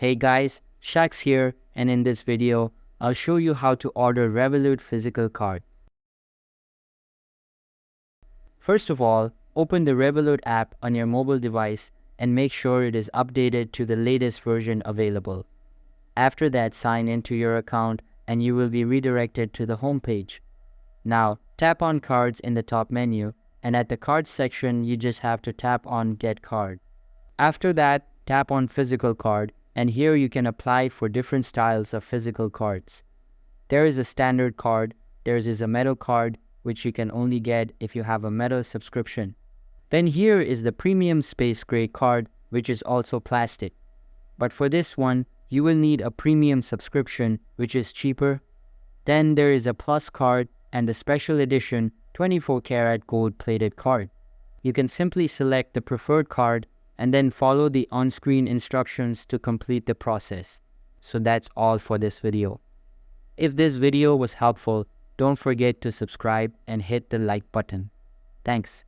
Hey guys, Shax here, and in this video, I'll show you how to order Revolut physical card. First of all, open the Revolut app on your mobile device and make sure it is updated to the latest version available. After that, sign into your account and you will be redirected to the home page. Now, tap on Cards in the top menu, and at the Cards section, you just have to tap on Get Card. After that, tap on Physical Card, and here you can apply for different styles of physical cards. There is a standard card, there is a metal card, which you can only get if you have a metal subscription. Then here is the premium space gray card, which is also plastic. But for this one, you will need a premium subscription, which is cheaper. Then there is a plus card and the special edition 24-karat gold plated card. You can simply select the preferred card and then follow the on-screen instructions to complete the process. So that's all for this video. If this video was helpful, don't forget to subscribe and hit the like button. Thanks.